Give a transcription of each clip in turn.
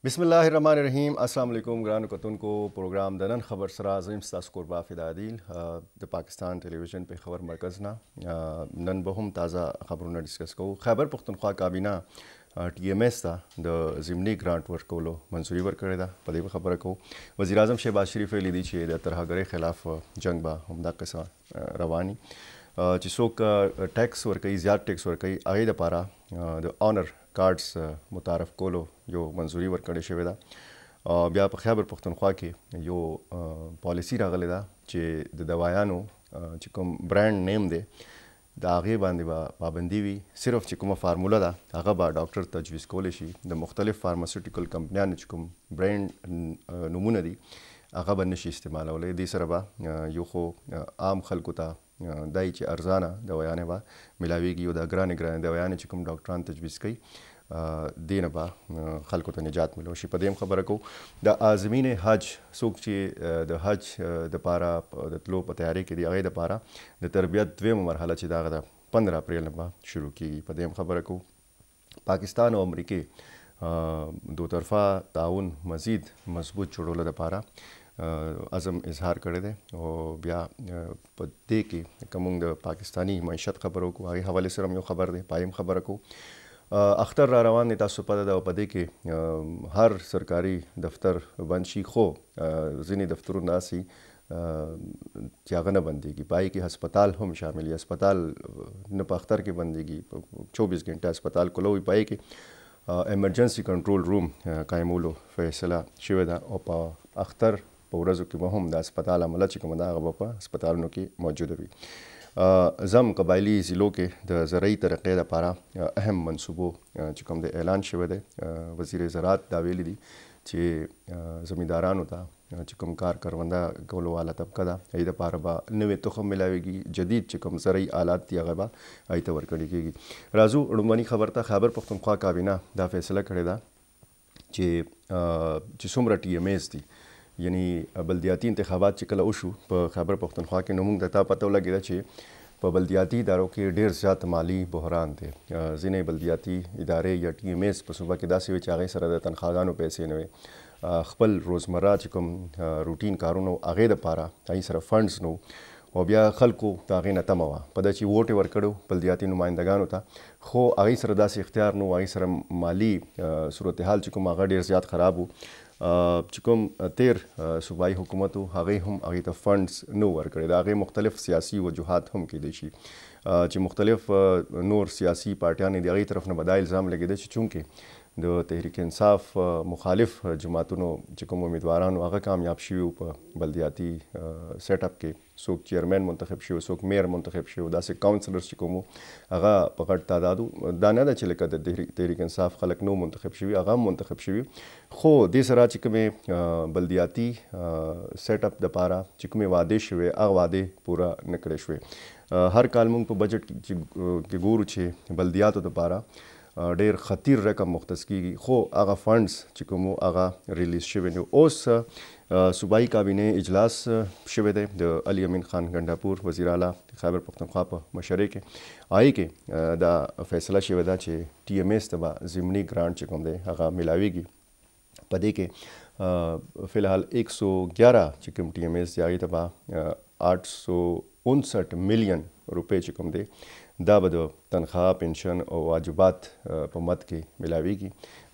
बिस्मिल्लाहिर्रहमानिर्रहीम अस्सलाम वालेकुम ग्रान कतुन को प्रोग्राम दनन खबर सरा अजीम स्तास कुर्बा फिदादिल द पाकिस्तान टेलीविजन पे खबर मरकज़ ना नन बहुम ताज़ा खबरों डिस्कस को खैबर पख्तूनख्वा काबीना TMS था द ज़िमनी ग्रांट वर्कोलो मंजूरी वर करे दा पदे खबर को वज़ीर आज़म शहबाज शरीफ लीदी छे द तरहगरे खिलाफ जंग बा हमदा कसा रवानी जिसोक टैक्स वर कई ज़्यादा टैक्स वर कई आगे द पारा द ऑनर कार्ड्स मुतारफ़ कोलो जो मंजूरी वर करे शवे दा बिया पे खैबर पख्तूनख्वा के यो पॉलिसी रागले दा जे द दवायानो چې کوم برانډ نیم دی د هغې باندې به پابندي وي صرف چې کومه فارموله ده هغه به ډاکټر تجویز کولی شي د مختلف فارماسیوټیکل کمپنیانو چې کوم برانډ نومونه دي هغه به نشي استعمالولی دې سره به یو خو عام خلکو ته دای چې ارزانه دوایانې به میلاویږي او د ګرانې دوایانې چې کوم ډاکټران تجویز کوي دینه به خلکو ته نجات ملو شي په دې هم خبره کوو د عازمین حج څوک چې د حج دپاره د تلو په تیاري کې دي هغې دپاره د تربیت دویمه مرحله چې د هغه د 15 اپریل نه به شروع کیږي په دې هم خبره کوو پاکستان او امریکې دو طرفه تعاون مزید مضبوط جوړولو دپاره عزم اظهار کړی دی او بیا په دې کې که موږ د پاکستاني معیشت خبرو کوو هغې حوالې سره هم یو خبر دی پای هم خبره کوو اختر را روان دی تاسو پته ده او په دې کې هر سرکاري دفتر بند شي خو ځینې دفترونه داسې چې هغه نه بندېږي په هغې کې هسپتال هم شامل وي هسپتال نه په اختر کې بندېږي 24 घंटे هسپتال کلو وي په هغې کې ایمرجنسي کنټرول روم قایمولو فیصله شوې ده او په اختر په ورځو کې به هم د هسپتال عمله چې کومه ده هغه به په هسپتالونو کې موجوده وي زم قبایلی ضلعو کې د زرعي ترقۍ لپاره اهم منصوبو چې کوم د اعلان شوی دی وزیر زراعت دا ویلي دي چې زمیندارانو ته چې کوم کار کرونده کولو والا طبقه ده هغې دپاره به نوې تخم میلاویږي جدید چې کوم زرعي آلات دي هغه به هغې ته ورکړي کېږي راځو لومړني خبر ته خیبر پښتونخوا کابینه دا فیصله کړې ده چې څومره TMS دي یعنی بلدیاتي انتخابات چې کله وشو په خیبر پښتونخوا کې نو موږ ته تا پته ولګېده چې په بلدیاتي ادارو کې ډېر زیات مالي بحران دی ځینې بلدیاتي ادارې یا TMS په صوبه کې داسې وي چې هغې سره د تنخواګانو پیسې نه وي خپل روزمره چې کوم روټین کارونه هغې دپاره هغې سره فنډز نو او بیا خلکو د هغې نه تمه وه په ده چې ووټ یې ورکړو بلدیاتي نمایندګانو ته خو هغې سره داسې اختیار نه و هغې سره مالي صورتحال چې کوم هغه ډېر زیات خراب و چې کوم تیر صوبایي حکومت و هغې هم هغې ته فنډز نه ورکړی د هغې مختلف سیاسي وجوهات هم کیدی شي چې مختلف نور سیاسي پارټیانې د هغې طرف نه به دا الزام لګېده چې چونکې د تحریک انصاف مخالف جماعتونو چې کوم امیدوارانو هغه کامیاب شوي وو په بلدیاتي سیټ اپ کې څوک چیرمین منتخب شوي څوک میر منتخب شوي داسې کاونسلرز چې کوم هغه په غټ تعداد دا نه ده چې لکه د تحریک انصاف خلک نو منتخب شوي هغه هم منتخب شوي خو دې سره چې کومې بلدیاتي سیټ اپ دپاره چې کومې وعدې شوې هغه وعدې پوره نه کړې شوې هر کال موږ په بجټ کې ګورو چې بلدیاتو دپاره ډېر خطیر رقم مختص کیږي خو هغه فنډز چې کوم هغه ریلیز شوي نو اوس صوبایي کابینې اجلاس شوی دی د علي امین خان ګنډاپور وزیر اعلی خیبر پښتونخوا په مشرۍ کې هغې کې دا فیصله شوې ده چې TMS ته به ضمني ګرانټ چې کوم دی هغه میلاویږي په دې کې فی الحال 111 چې کوم TMS دی هغې ته به 859 میلیون روپۍ چې کوم دی دا به د تنخواه پنشن او واجبات په مد کې میلاویږي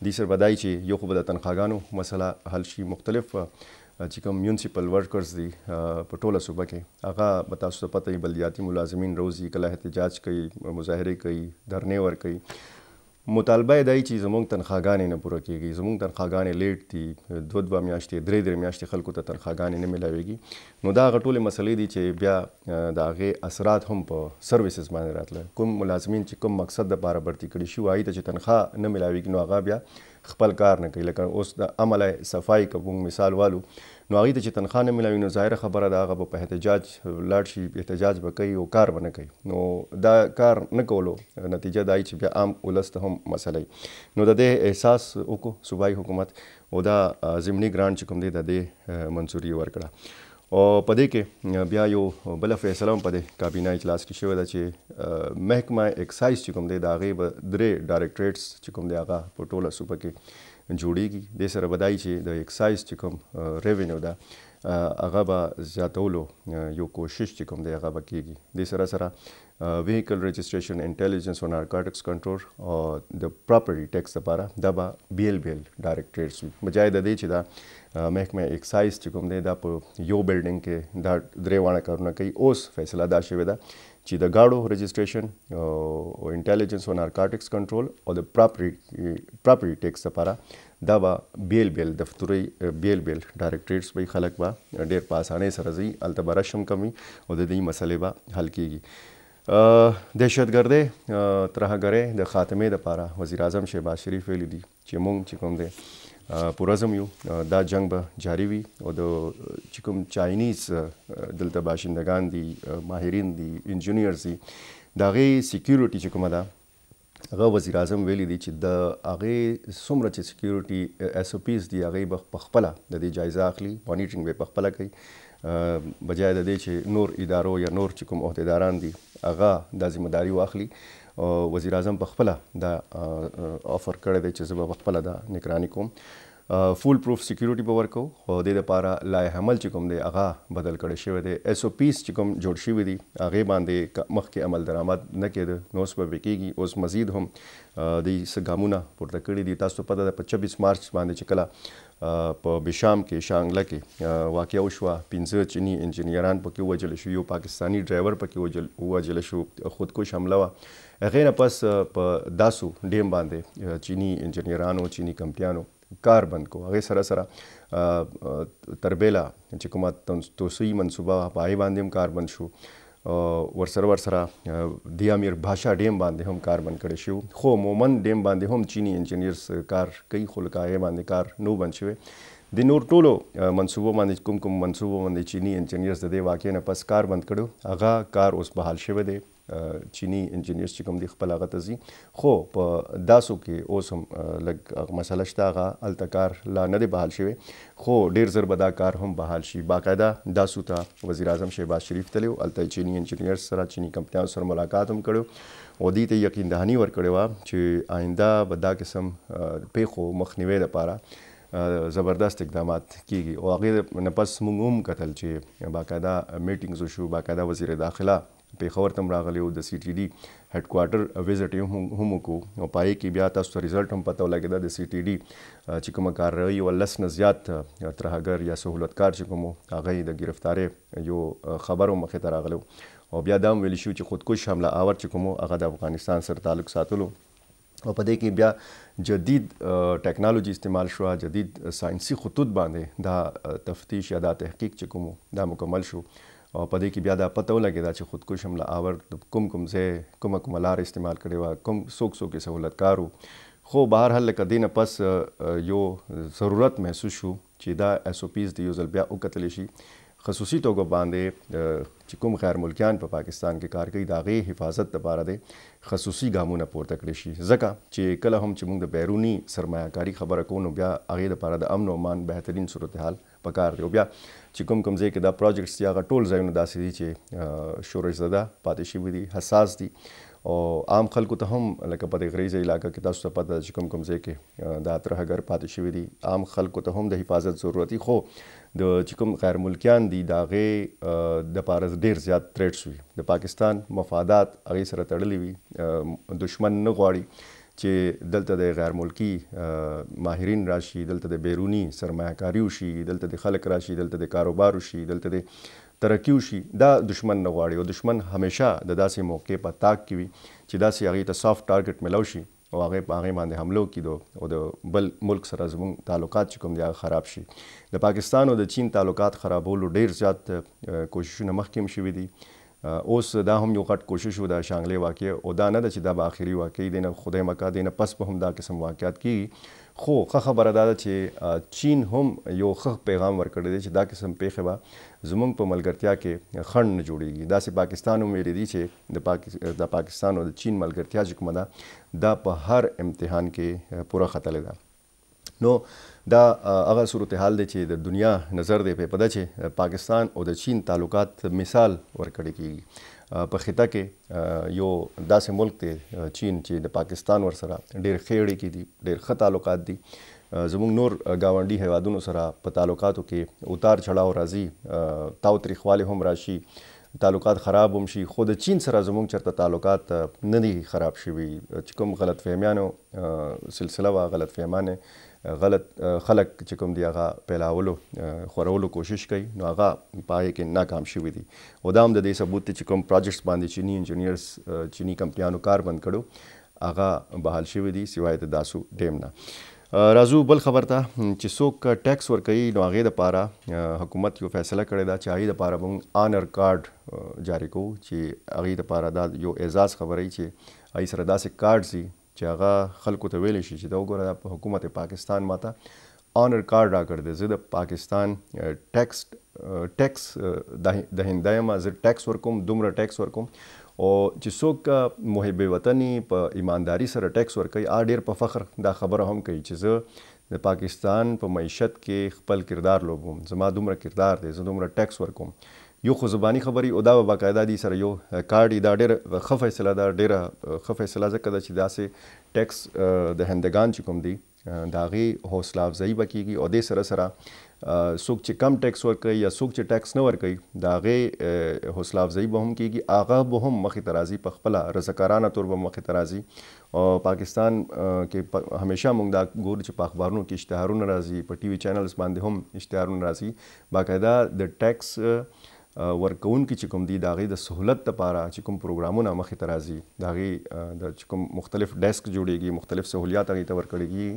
دې سره به دا چې یو خو به د تنخواګانو مسله حل شي مختلف چې کوم میونسپل ورکرز دي په ټوله صوبه کې هغه به تاسو ته پته وي بلدیاتي ملازمین روزي کله احتجاج کوي مظاهرې کوي دھرنې ورکوي مطالبه یې دا چې زموږ تنخواګانې نه پوره کېږي زموږ تنخواګانې لیټ دي دوه میاشتې درې میاشتې خلکو ته تنخواګانې نه میلاویږي نو دا هغه ټولې مسلې دي چې بیا د هغې اثرات هم په سروسز باندې راتله کوم ملازمین چې کوم مقصد دپاره برتي کړي شي هغې ته چې تنخواه نه میلاویږي نو هغه بیا خپل کار نه کوي لکه اوس د عمله صفایي که موږ مثال والو نو هغې ته چې تنخواه نه میلاوي نو ظاهره خبره ده هغه به په احتجاج لاړ شي احتجاج به کوي او کار به نه کوي نو دا کار نه کولو نتیجه دا چې بیا عام ولس ته هم مسله نو د دې احساس وکړو صوبایي حکومت او دا ضمني ګرانټ چې کوم دی د دې منظوري ورکړه او په دې کې بیا یو بله فیصله هم په دې کابینه اجلاس کې شوې ده چې محکمه اکسایز چې کوم دی د هغې به 3 ډایرکټریټس چې کوم دی هغه په ټوله صوبه کې جوړیږي. دې سره به دای چې د اکسایز چې کوم ریونیو ده هغه به زیاتولو یو کوشش چې کوم دی هغه به کیږي. دې سره سره ویهیکل رجسټریشن انټیلیجنس او نارکوټکس کنټرول او د پراپرټي ټیکس لپاره دا به بیل ډایرکټریټس وي بجای د دې چې دا محکمه اکسایز چې کوم دی دا په یو بلډینګ کې دا درې واړه کارونه کوي. اوس فیصله دا شوې ده چې د ګاډو رجسټریشن او انټیلیجنس او نارکوټکس کنټرول او د پراپرټي ټیکس لپاره دا به بیل دفتري بیل ډایرکټریټس به خلک به ډېر په اسانۍ سره ځي هلته به رش هم کم وي او د دې مسلې به حل کیږي. دهشتګردۍ ترهګرۍ د خاتمې دپاره وزیر اعظم شهباز شریف ویلي دي چې موږ چې کوم دی پرعزم یو دا جنگ به جاري وي او د چې کوم چاینیز دلته باشندگان دي ماهرین دي انجینیرز دي د هغې سیکیورټي چې کومه ده هغه وزیر اعظم ویلي دي چې د هغې څومره چې سیکیورټي ایس او پیز دي هغې به پخپله د دې جایزه اخلي مانیټرینګ به یې پخپله کوي بجای د دې چې نور ادارو یا نور چې کوم عهدیداران دي هغه دا ذمهداري واخلي. وزیر اعظم پخپله دا آفر کړی دی چې زه به پخپله دا نگراني کوم. فول پروف سیکیورټي به ورکو خو د دې دپاره لایحه عمل چې کوم دی هغه بدل کړی شوی دی. ایس او پیز چې کوم جوړ شوي دي هغې باندې مخکې عمل درآمد نه کېده نو اوس به کېږي. اوس مزید هم دوی څه ګامونه پورته کړي دي. تاسو ته پته ده په 26 مارچ باندې چې کله په بشام کې شانګله کې واقعه وشوه 15 چینی انجینیران پکې ووژل شو یو پاکستانی ډرایور پکې ووژل شو خودکش حمله وه. هغې نه پس په داسو ډیم باندې چینی انجینیرانو چینی کمپنیانو کار بند کو. هغې سره سره تربیلا چې کومه توسعي منصوبه په هغې باندې هم کار بند شو. ورسره د امیر بادشاه ډیم باندې هم کار بند کړی شو خو مومن ډیم باندې هم چینی انجینیرز کار کوي خو لکه هغې باندې کار نو بند شوی. د نور ټولو منصوبو باندې کوم منصوبو باندې چینی انجینیرز د دې واقعې نه پس کار بند کړو هغه کار اوس بحال شوی دی. چینی انجینیرز چې کوم دي خپل هغه ته ځي خو په داسو کې اوس هم لږ مسله شته هغه هلته کار لا نه دی بحال شوی خو ډېر زر به دا کار هم بحال شي. باقاعده داسو ته وزیر اعظم شهباز شریف تللی و هلته چینی انجینیرز سره چینی کمپنیانو سره ملاقات هم کړی او دوی ته یقین دهاني ورکړې وه چې آینده به دا قسم پیښو مخنیوي دپاره زبردست اقدامات کیږي. او هغې نه پس موږ هم کتل چې باقاعده میټینګز وشو باقاعده وزیر داخله پیښور ته هم راغلی و د سی ټي ډي هیډ کوارټر وزټ یې هم وکړو او په هغې کې بیا تاسو ته ریزلټ هم پته ولګېده د سی ټي ډي چې کومه کارروي 10 نه زیات ترهګر یا سهولتکار چې کوم هغه د ګرفتارۍ یو خبر هم مخې ته راغلی او بیا دا هم ویلي شو چې خودکش حمله آور چې کوم هغه د افغانستان سره تعلق ساتلو او په دې کې بیا جدید ټیکنالوجي استعمال شوه جدید ساینسي خطوط باندې دا تفتیش یا دا تحقیق چې کوم دا مکمل شو او په دې کې بیا دا پته ولګېده چې خودکش حمله آور کوم ځای کومه لار استعمال کړې وه څوک یې سهولتکار و خو بهرحال لکه دې نه پس یو ضرورت محسوس شو چې دا ایس او پیز د یو ځل بیا وکتلی شي خصوصي توګه باندې چې کوم غیر ملکیان په پاکستان کې کار کوي د هغې حفاظت دپاره دی خصوصي ګامونه پورته کړی شي ځکه چې کله هم چې موږ د بیروني سرمایهکاري خبره کوو نو بیا هغې دپاره د امن و امان بهترین صورتحال پکار دی. او بیا چې کوم ځای کې دا پروجیکټس دي هغه ټول ځایونه داسې دي چې شورش زده پاتې شوي دي حساس دي او عام خلکو ته هم لکه په دې غریزه علاقه کې تاسو ته پته ده چې کوم ځای کې دا ترهګر پاتې شوي دي عام خلکو ته هم د حفاظت ضرورت خو د چې کوم غیر ملکیان دي د هغې دپاره ډېر زیات تھریټس وي. د پاکستان مفادات هغې سره تړلي وي دشمن نه غواړي چې دلته د غیر ملکی ماهرین راشي دلته د بیروني سرمایهکاري وشي دلته د خلک راشي دلته د کاروبار وشي دلته د ترقي وشي دا دشمن نه غواړي او دشمن همیشه د داسې موقع په تاک کې وي چې داسې هغې ته سافت ټارګټ میلاو شي او هغې باندې حمله وکړي او د بل ملک سره زموږ تعلقات چې کوم دي هغه خراب شي. د پاکستان او د چین تعلقات خرابولو ډېر زیات کوششونه مخکې هم شوي دي. اوس دا هم یو غټ کوشش و د شانګلې واقع او دا نه ده چې دا به آخري واقع دی نه خدای مکا دی نه پس به هم دا قسم واقعات کیږي خو ښه خبره دا ده چې چین هم یو ښه پیغام ورکړی دی چې دا قسم پیښې به زموږ په ملګرتیا کې خنډ نه جوړیږي. داسې پاکستان هم ویلی دي چې د پاکستان او د چین ملګرتیا چې کومه ده دا په هر امتحان کې پوره ختلې ده. نو دا هغه صورتحال دی چې د دنیا نظر دی په ده چې پاکستان او د چین تعلقات مثال ورکړی کیږي. په خطه کې یو داسې ملک دی چین چې د پاکستان ورسره ډېر ښې اړیکې دي ډېر ښه تعلقات دي زموږ نور ګاونډي هیوادونو سره په تعلقاتو کې اتار چړاو راځي، تاو تریخوالی هم راشي، تعلقات خراب هم شي، خو د چین سره زموږ چېرته تعلقات نه دي خراب شوي. چې کوم غلط فهمیانو سلسله وه، غلط فهمانې غلط خلک چې کوم دی هغه پیلاولو خورولو کوشش کوي، نو هغه په هغې کې ناکام شوي دي. او دا هم د دې ثبوت دی چې کوم پراجیکټس باندې چینی انجینیرز چینی کمپنیانو کار بند کړو هغه بحال شوي دي سوای د داسو ډیم نه. راځو بل خبر ته چې څوک ټیکس ورکوي نو هغې دپاره حکومت یو فیصله کړې ده چې هغې دپاره موږ آنر کارډ جاري کوو، چې هغې دپاره دا یو اعزاز خبره چې هغې سره داسې کارډ سي چې هغه خلکو ته ویلی شي چې دا وګوره دا حکومت پاکستان ماته آنر کارډ راکړ دی، زه د پاکستان ټیکس دهنده یم، زه ټیکس ورکوم، دومره ټیکس ورکوم. او چې څوک محب وطني په ایمانداري سره ټیکس ورکوي ډېر په فخر دا خبره هم کوي چې زه د پاکستان په معیشت کې خپل کردار لوبوم، زما دومره کردار دی، زه دومره ټیکس ورکوم. یو خو زباني خبرې او دا به باقاعده دي سره یو کارډ، دا ډېره ښه فیصله ده، ډېره ښه فیصله ځکه ده چې داسې ټیکس دهندګان چې کوم دي د هغې حوصله افزایي به کېږي، او دې سره سره څوک چې کم ټیکس ورکوي یا څوک چې ټیکس نه ورکوي د هغې حوصله افزایي به هم کېږي، هغه به هم مخې ته راځي، په خپله رضاکارانه طور به مخې ته راځي. او پاکستان کې همیشه موږ دا ګورو چې په اخبارونو کې اشتهارونه راځي، په ټي وي چینلز باندې هم اشتهارونه راځي، باقاعده د ټیکس ورکوونکي چې کوم دي د هغې د سهولت دپاره چې کوم پروګرامونه مخې ته راځي، د هغې د چې کوم مختلف ډیسک جوړېږي، مختلف سهولیات هغې ته ورکړېږي،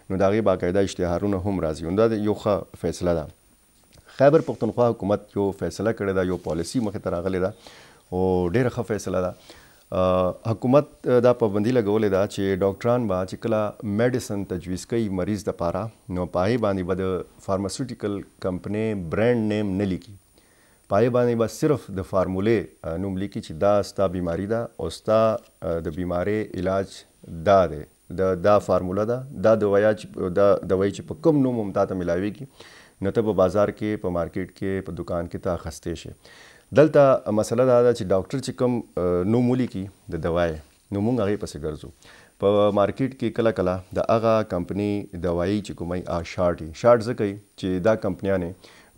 نو د هغې باقاعده اشتهارونه هم راځي. نو دا یو ښه فیصله ده. خیبر پښتونخوا حکومت یو فیصله کړې ده، یو پالیسي مخې ته راغلې ده او ډېره ښه فیصله ده. حکومت دا پابندي لګولې ده چې ډاکټران به چې کله میډیسن تجویز کوي مریض دپاره، نو په هغې باندې به د فارماسوټیکل کمپنۍ برانډ نیم نه لیکي، په هغې باندې به صرف د فارمولې نوم لیکي چې دا ستا بیماري ده او ستا د بیمارۍ علاج دا دی، دا فارموله ده، دا دوایي چې په کوم نوم هم تا ته میلاویږي، نو ته په بازار کې، په مارکیټ کې، په دکان کې ته اخیستی شي. دلته مسله دا ده چې ډاکټر چې کوم نوم ولیکي د دوایي، نو موږ هغې پسې ګرځو. په مارکیټ کې کله کله د هغه کمپنۍ دوایي چې کومه شارټ ځکه چې دا کمپنیانې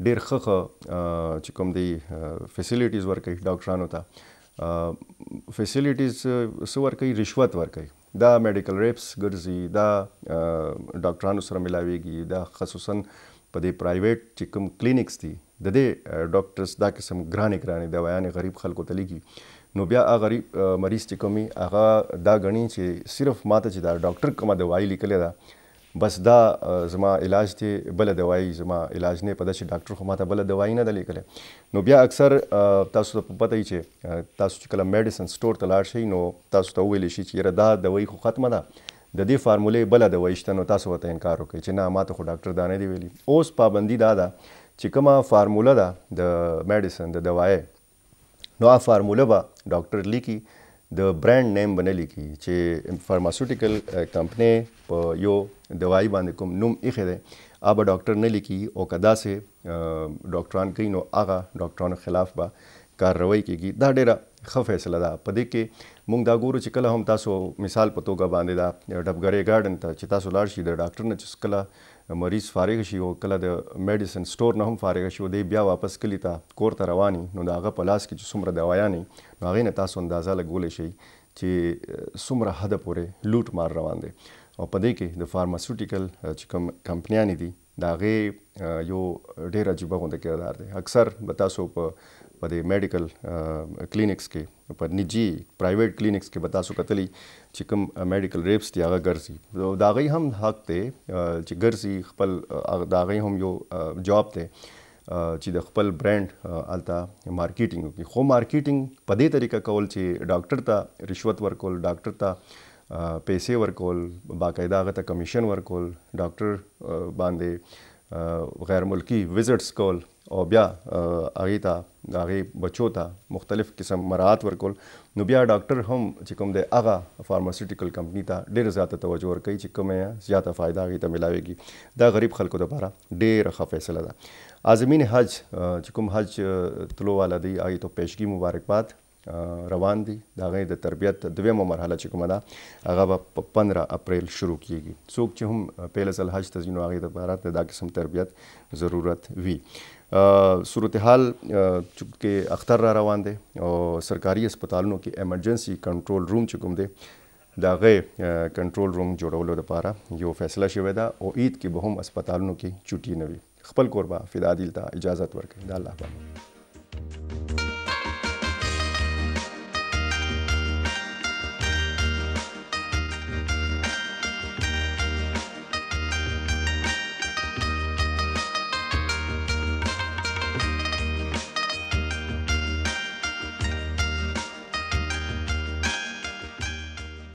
ډېر ښه چې کوم دی فیسیلیټیز ورکوي ډاکټرانو ته، فیسیلیټیز څه ورکوي، رشوت ورکوي، دا میډیکل ریپس ګرځي، دا ډاکټرانو سره میلاویږي، دا خصوصا په دې پرایویټ چې کوم کلینکس دي د دې ډاکټرس دا قسم ګرانې دوایانې غریب خلکو ته لیکي، نو بیا هغه غریب مریض چې کوم هغه دا ګڼي چې صرف ماته چې دا ډاکټر کومه دوایي لیکلې ده بس دا زما علاج دی، بله دوایي زما علاج نه، په داسې ډاکټر خو ماته بله دوایي نه ده لیکلی. نو بیا اکثر تاسو ته په پته وي چې تاسو چې کله میډیسن سټور ته لاړ شئ نو تاسو ته وویلی شي چې یاره دا دوایي خو ختمه ده، د دې فارمولې بله دوایي شته، نو تاسو ورته انکار وکړئ چې نه ماته خو ډاکټر دا نه دی ویلي. اوس پابندي دا ده چې کومه فارموله ده د میډیسن د دوایي، نو هغه فارموله به ډاکټر لیکي، د برانډ نیم به نه لیکي، چې فارماسوټیکل کمپنۍ په یو دوایي باندې کوم نوم ایښی دی هغه به ډاکټر نه لیکي، او که داسې ډاکټران کوي نو هغه ډاکټرانو خلاف به کارروی کېږي. دا ډېره ښه فیصله ده. په دې کې موږ دا ګورو چې کله هم تاسو مثال په توګه باندې دا ډبګرۍ ګارډن ته چې تاسو لاړ شئ، د ډاکټر نه چې کله مریض فارغ شي او کله د میډیسن سټور نه هم فارغ شي او دی بیا واپس کلي ته کور ته روان وي، نو د هغه په لاس کې چې څومره دوایانې، نو هغې نه تاسو اندازه لګولی شئ چې څومره حده پورې لوټ مار روان دی. او په دې کې د فارماسوټیکل چې کوم کمپنیانې دي د هغې یو ډېر عجیبه غونډه کردار دی. اکثر به تاسو په دې میډیکل کلینکس کې، په نجي پرایویټ کلینکس کې به تاسو کتلی چې کوم میډیکل ریپس دي هغه ګرځي، د هغې هم حق دی چې ګرځي، خپل د هغې هم یو جاب دی چې د خپل برانډ هلته مارکیټینګ وکړي. خو مارکیټینګ په دې طریقه کول چې ډاکټر ته رشوت ورکول، ډاکټر ته پیسې ورکول، باقاعده هغه ته کمیشن ورکول، ډاکټر باندې غیر ملکی وزټس کول، او بیا هغې ته د هغې بچو ته مختلف قسم مراعات ورکول، نو بیا ډاکټر هم چې کوم دی هغه فارماسوټیکل کمپني ته ډېره زیاته توجه ورکوي چې کومه زیاته فایده هغې ته میلاویږي. دا غریب خلکو دپاره ډېره ښه فیصله ده. عازمین حج چې کوم حج تلو والا دی هغې ته پیشګي مبارکباد. روان دي د هغې د تربیت دویمه مرحله چې کومه ده هغه به په 15 اپریل شروع کیږي. څوک چې هم پیله ځل حج ته ځي نو هغې دپاره د دا قسم تربیت ضرورت وي. صورتحال چې اختر را روان دی او سرکاري اسپتالونو کې ایمرجنسي کنټرول روم چې کوم دی د هغې کنټرول روم جوړولو دپاره یو فیصله شوې ده او عید کې به هم اسپتالونو کې چوټي نه وي. خپل کور به فدا عادل ته اجازت ورکړي. د الله په امان.